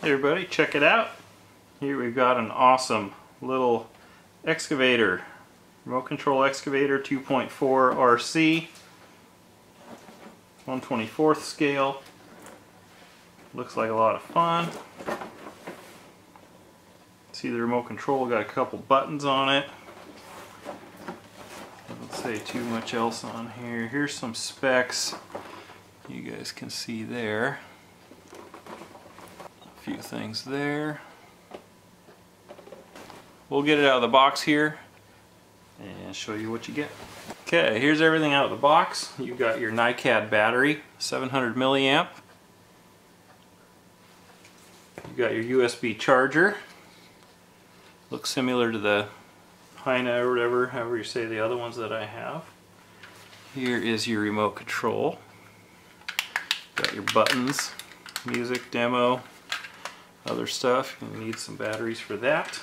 Hey everybody, check it out. Here we've got an awesome little excavator, remote control excavator, 2.4 RC, 1/24th scale. Looks like a lot of fun. See the remote control, got a couple buttons on it. Don't say too much else on here. Here's some specs you guys can see there. A few things there. We'll get it out of the box here and show you what you get. Okay, here's everything out of the box. You've got your NiCad battery, 700 milliamp. You've got your USB charger. Looks similar to the Huina or whatever, however you say the other ones that I have. Here is your remote control. Got your buttons, music, demo, other stuff. You need some batteries for that.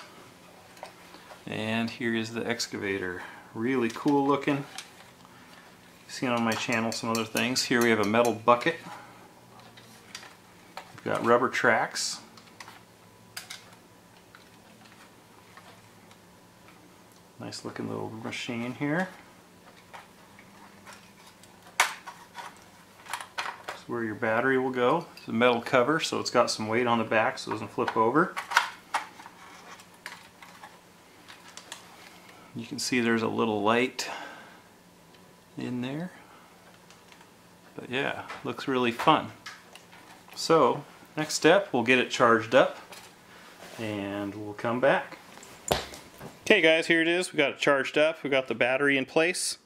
And here is the excavator. Really cool looking. You've seen on my channel some other things. Here we have a metal bucket. We've got rubber tracks. Nice looking little machine here. This is where your battery will go. It's a metal cover, so it's got some weight on the back so it doesn't flip over. You can see there's a little light in there. But yeah, looks really fun. So, next step, we'll get it charged up and we'll come back. Okay guys, here it is. We got it charged up. We got the battery in place.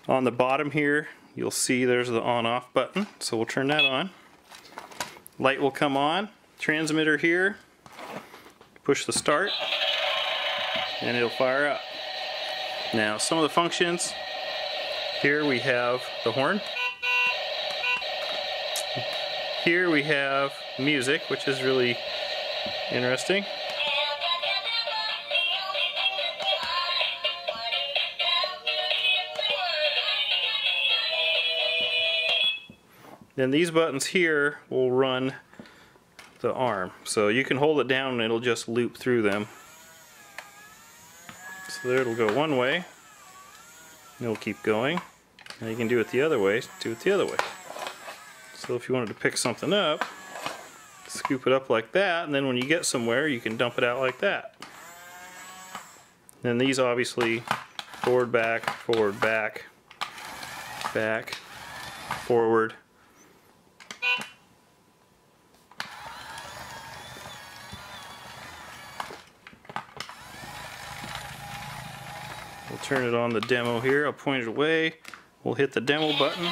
On the bottom here, you'll see there's the on-off button. So we'll turn that on. Light will come on. Transmitter here. Push the start, and it'll fire up. Now, some of the functions. Here we have the horn. Here we have music, which is really interesting. Then these buttons here will run the arm. So you can hold it down and it'll just loop through them. So there it'll go one way, and it'll keep going. And you can do it the other way, do it the other way. So if you wanted to pick something up, scoop it up like that, and then when you get somewhere you can dump it out like that. Then these obviously forward, back, back, forward. We'll turn it on the demo here. I'll point it away. We'll hit the demo button.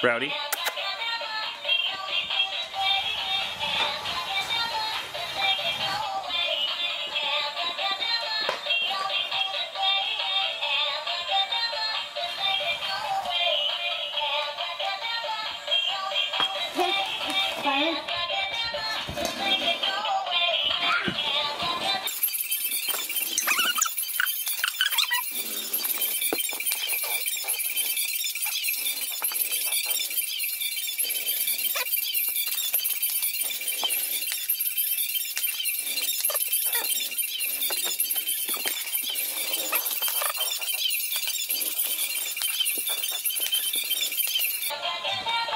Rowdy.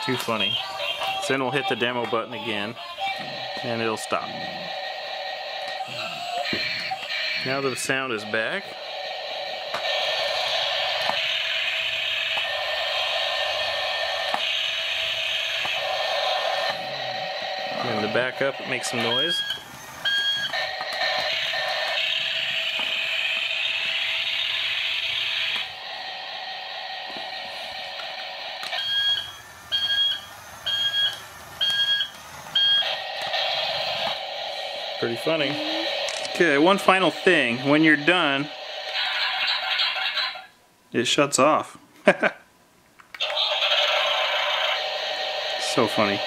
Too funny. So then we'll hit the demo button again and it'll stop. Now that the sound is back, and to back up it makes some noise. Pretty funny. Okay, one final thing. When you're done, it shuts off. So funny.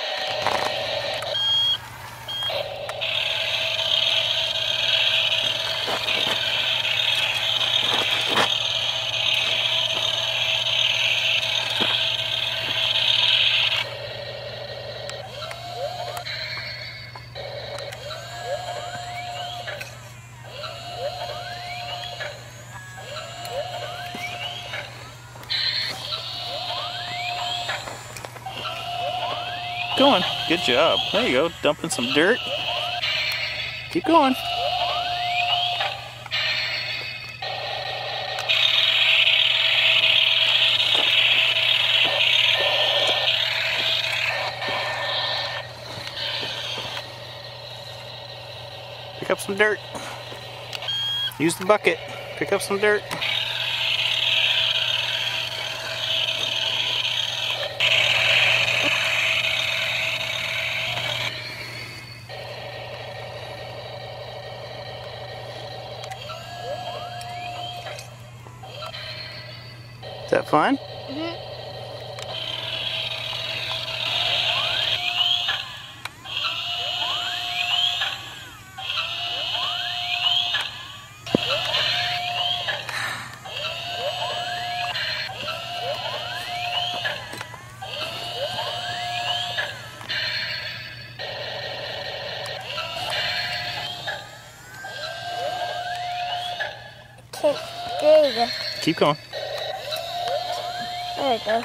going. Good job. There you go, dumping some dirt. Keep going. Pick up some dirt. Use the bucket. Pick up some dirt. Is that fun? Mm-hmm. There you go. Keep going. There we go.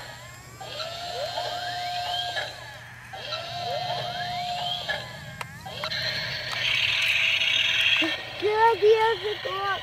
Good idea to go up.